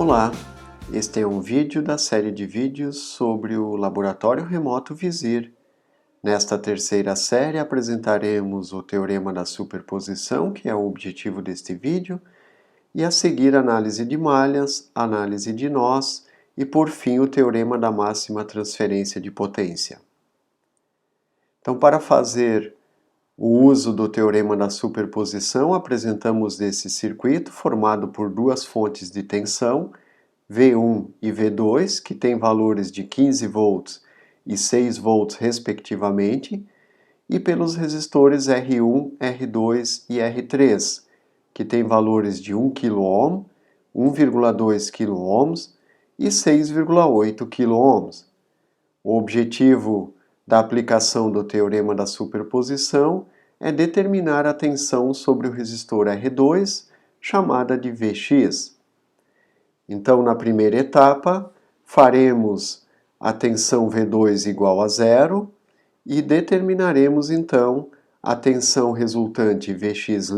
Olá, este é um vídeo da série de vídeos sobre o Laboratório Remoto Vizir. Nesta terceira série apresentaremos o Teorema da Superposição, que é o objetivo deste vídeo, e a seguir análise de malhas, análise de nós e por fim o Teorema da Máxima Transferência de Potência. Então, para fazer o uso do Teorema da Superposição, apresentamos esse circuito formado por duas fontes de tensão, V1 e V2, que têm valores de 15 volts e 6 volts respectivamente, e pelos resistores R1, R2 e R3, que têm valores de 1 kΩ, 1,2 kΩ e 6,8 kΩ. O objetivo da aplicação do Teorema da Superposição é determinar a tensão sobre o resistor R2, chamada de Vx. Então, na primeira etapa, faremos a tensão V2 igual a zero e determinaremos, então, a tensão resultante Vx'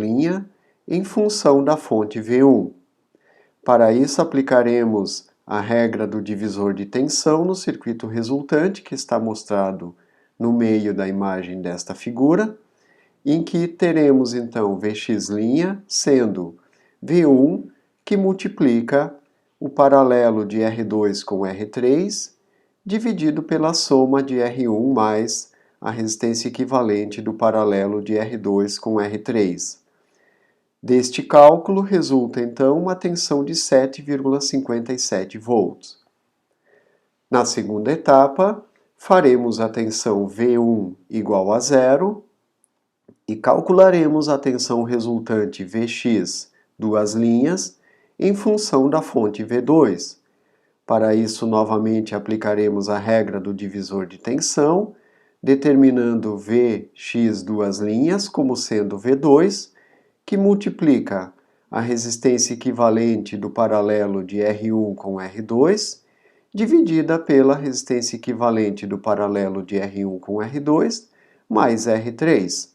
em função da fonte V1. Para isso, aplicaremos a regra do divisor de tensão no circuito resultante, que está mostrado no meio da imagem desta figura, em que teremos, então, Vx' sendo V1, que multiplica o paralelo de R2 com R3, dividido pela soma de R1 mais a resistência equivalente do paralelo de R2 com R3. Deste cálculo resulta, então, uma tensão de 7,57 volts. Na segunda etapa, faremos a tensão V1 igual a zero e calcularemos a tensão resultante Vx, duas linhas, em função da fonte V2. Para isso, novamente aplicaremos a regra do divisor de tensão, determinando Vx duas linhas como sendo V2, que multiplica a resistência equivalente do paralelo de R1 com R2, dividida pela resistência equivalente do paralelo de R1 com R2, mais R3.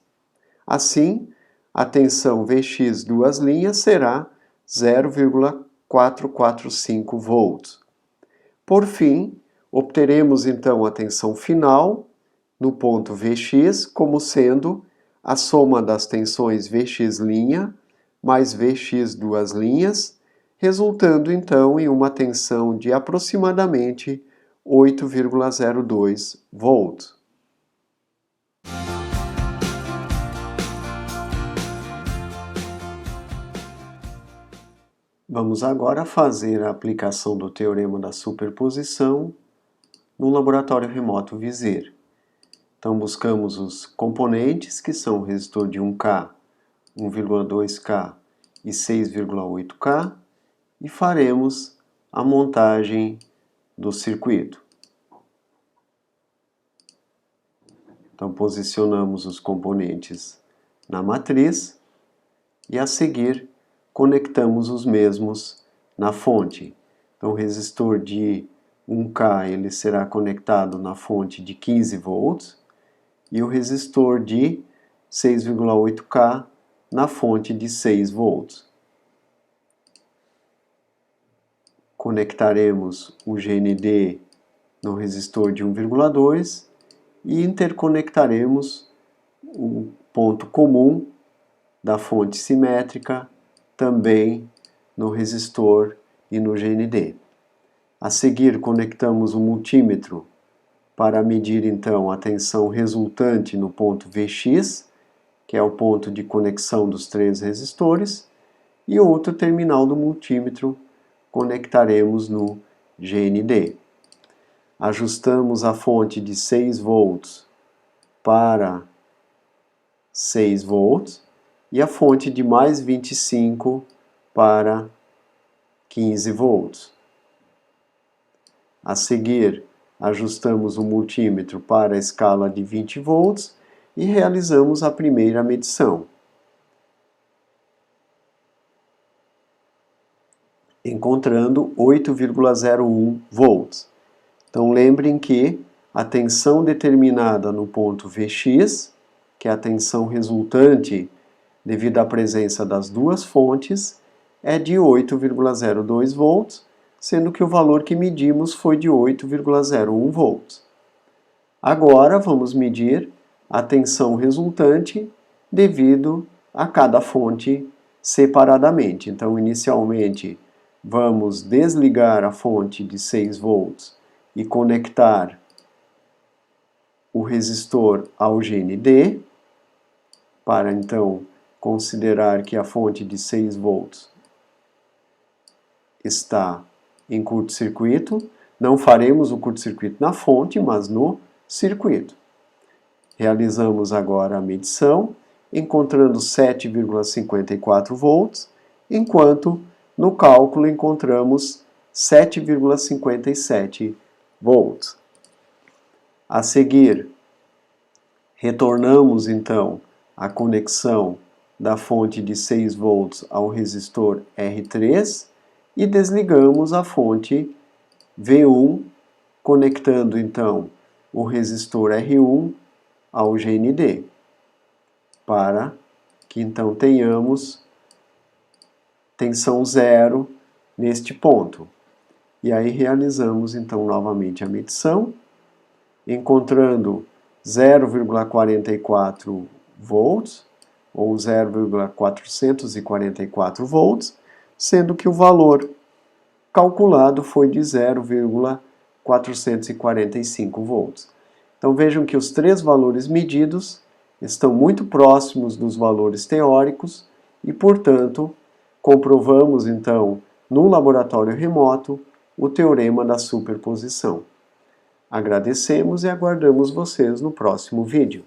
Assim, a tensão Vx duas linhas será 0,445 volts. Por fim, obteremos então a tensão final no ponto Vx como sendo a soma das tensões Vx' mais Vx duas linhas, resultando então em uma tensão de aproximadamente 8,02 volts. Vamos agora fazer a aplicação do Teorema da Superposição no Laboratório Remoto Vizir. Então, buscamos os componentes, que são o resistor de 1K, 1,2K e 6,8K, e faremos a montagem do circuito. Então, posicionamos os componentes na matriz e, a seguir, conectamos os mesmos na fonte. Então, o resistor de 1K ele será conectado na fonte de 15 volts e o resistor de 6,8K na fonte de 6 volts. Conectaremos o GND no resistor de 1,2 e interconectaremos o ponto comum da fonte simétrica também no resistor e no GND. A seguir, conectamos o multímetro para medir então a tensão resultante no ponto Vx, que é o ponto de conexão dos três resistores, e outro terminal do multímetro conectaremos no GND. Ajustamos a fonte de 6 volts para 6 volts e a fonte de mais 25 para 15 volts. A seguir, ajustamos o multímetro para a escala de 20 volts e realizamos a primeira medição. Encontrando 8,01 volts. Então, lembrem que a tensão determinada no ponto Vx, que é a tensão resultante devido à presença das duas fontes, é de 8,02 volts, sendo que o valor que medimos foi de 8,01 volts. Agora vamos medir a tensão resultante devido a cada fonte separadamente. Então, inicialmente, vamos desligar a fonte de 6 volts e conectar o resistor ao GND, para então considerar que a fonte de 6 volts está em curto-circuito. Não faremos o curto-circuito na fonte, mas no circuito. Realizamos agora a medição, encontrando 7,54 volts, enquanto no cálculo encontramos 7,57 volts. A seguir, retornamos então a conexão da fonte de 6 volts ao resistor R3 e desligamos a fonte V1, conectando então o resistor R1 ao GND, para que então tenhamos tensão zero neste ponto. E aí realizamos então novamente a medição, encontrando 0,44 volts, ou 0,444 volts, sendo que o valor calculado foi de 0,445 volts. Então vejam que os três valores medidos estão muito próximos dos valores teóricos e, portanto, comprovamos então no laboratório remoto o teorema da superposição. Agradecemos e aguardamos vocês no próximo vídeo.